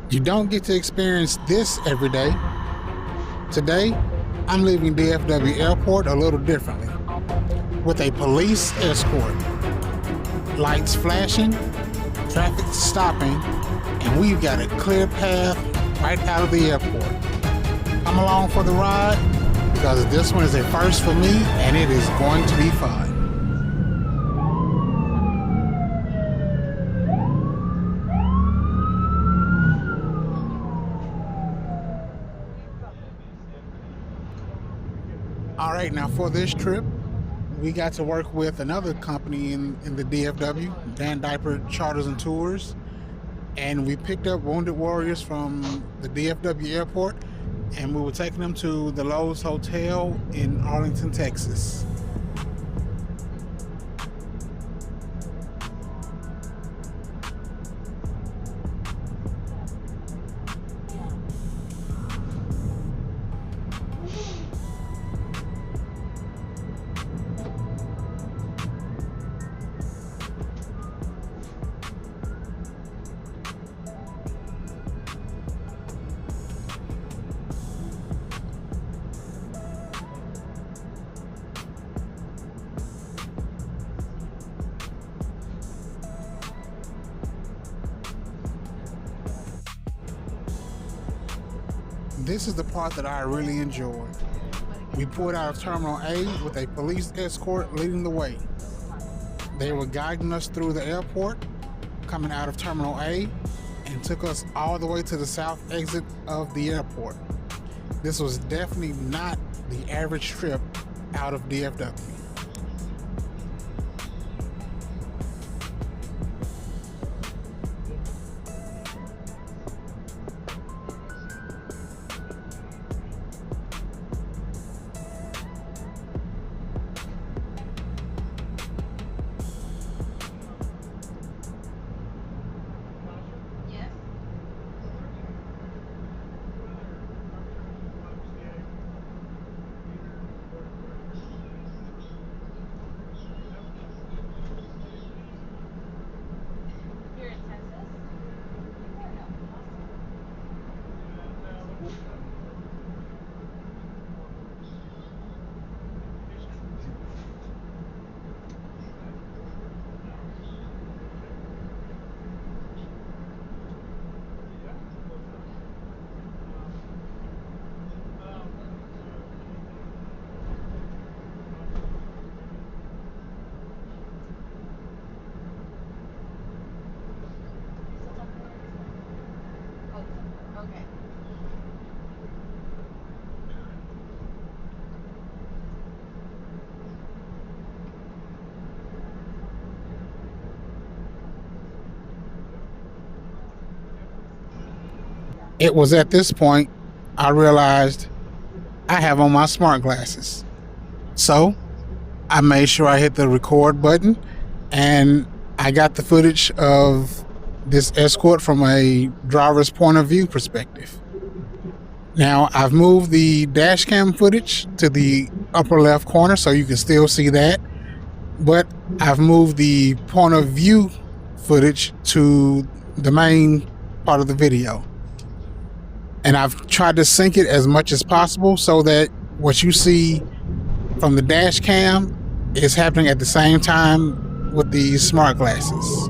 You don't get to experience this every day. Today, I'm leaving DFW Airport a little differently, with a police escort, lights flashing, traffic stopping, and we've got a clear path right out of the airport. Come along for the ride because this one is a first for me and it is going to be fun. All right, now for this trip, we got to work with another company in the DFW, Dan Diaper Charters and Tours, and we picked up wounded warriors from the DFW airport, and we were taking them to the Lowe's Hotel in Arlington, Texas. This is the part that I really enjoyed. We pulled out of Terminal A with a police escort leading the way. They were guiding us through the airport, coming out of Terminal A, and took us all the way to the south exit of the airport. This was definitely not the average trip out of DFW. It was at this point I realized I have on my smart glasses. So I made sure I hit the record button and I got the footage of this escort from a driver's point of view perspective. Now I've moved the dash cam footage to the upper left corner so you can still see that, but I've moved the point of view footage to the main part of the video. And I've tried to sync it as much as possible so that what you see from the dash cam is happening at the same time with the smart glasses.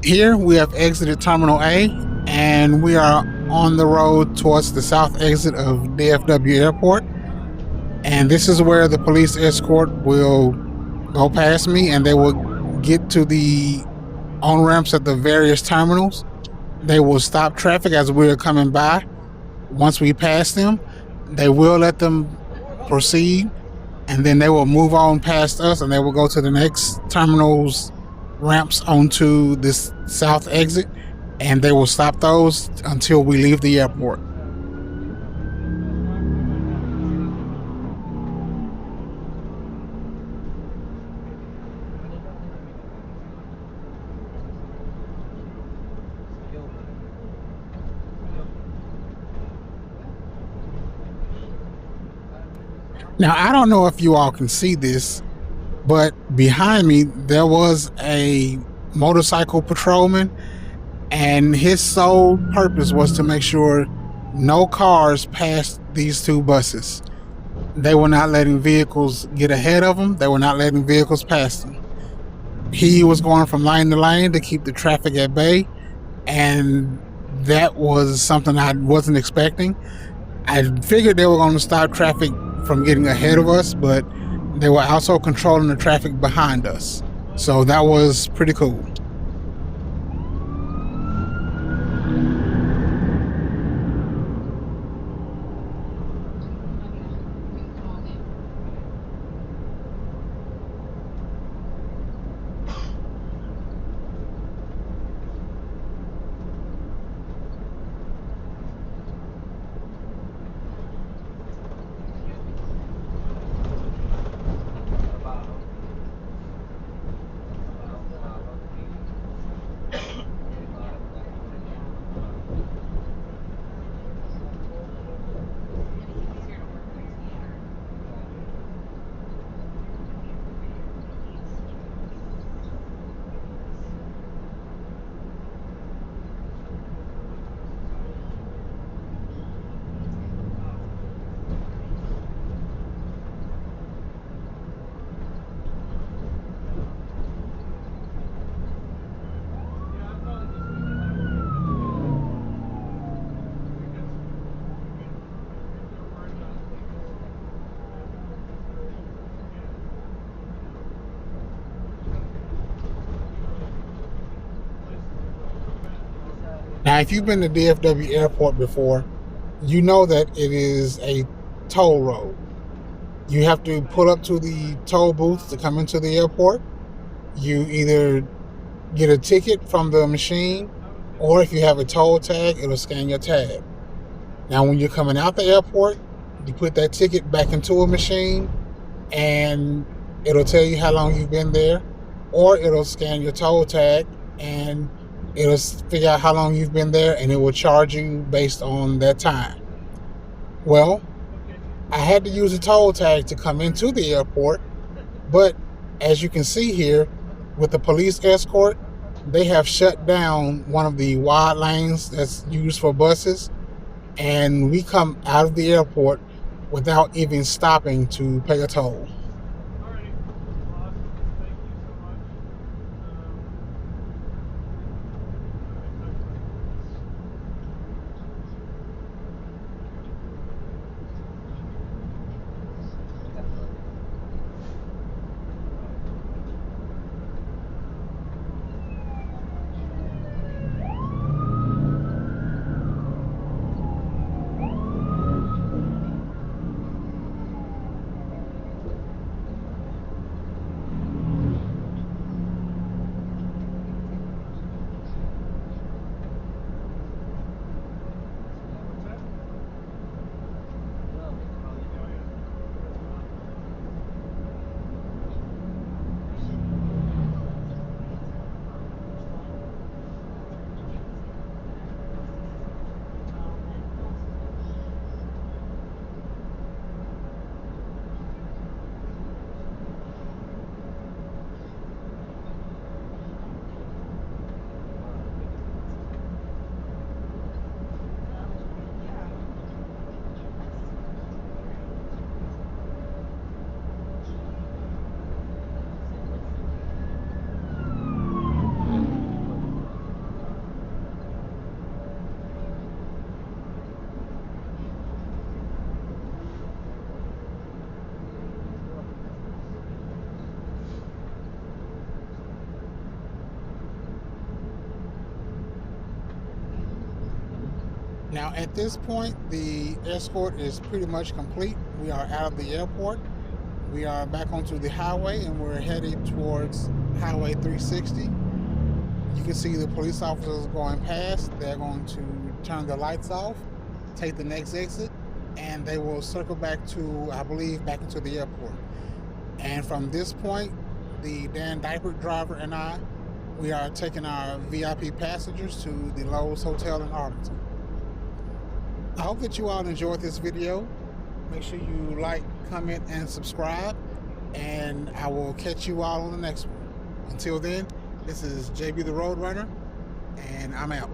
Here we have exited Terminal A, and we are on the road towards the south exit of DFW Airport. And this is where the police escort will go past me, and they will get to the on-ramps at the various terminals. They will stop traffic as we're coming by. Once we pass them, they will let them proceed, and then they will move on past us, and they will go to the next terminal's ramps onto this south exit, and they will stop those until we leave the airport. Now, I don't know if you all can see this, but behind me there was a motorcycle patrolman, and his sole purpose was to make sure no cars passed these two buses. They were not letting vehicles get ahead of them. They were not letting vehicles pass them. He was going from lane to lane to keep the traffic at bay, and that was something I wasn't expecting. I figured they were going to stop traffic from getting ahead of us, but they were also controlling the traffic behind us. So that was pretty cool. Now, if you've been to DFW Airport before, you know that it is a toll road. You have to pull up to the toll booth to come into the airport. You either get a ticket from the machine, or if you have a toll tag, it'll scan your tag. Now, when you're coming out the airport, you put that ticket back into a machine, and it'll tell you how long you've been there, or it'll scan your toll tag and it'll figure out how long you've been there, and it will charge you based on that time. Well, I had to use a toll tag to come into the airport, but as you can see here, with the police escort, they have shut down one of the wide lanes that's used for buses, and we come out of the airport without even stopping to pay a toll. Now at this point, the escort is pretty much complete. We are out of the airport. We are back onto the highway and we're headed towards Highway 360. You can see the police officers going past. They're going to turn the lights off, take the next exit, and they will circle back to, I believe, back into the airport. And from this point, the Dan Diaper driver and I, we are taking our VIP passengers to the Lowe's Hotel in Arlington. I hope that you all enjoyed this video. Make sure you like, comment, and subscribe, and I will catch you all on the next one. Until then, this is JB the Roadrunner, and I'm out.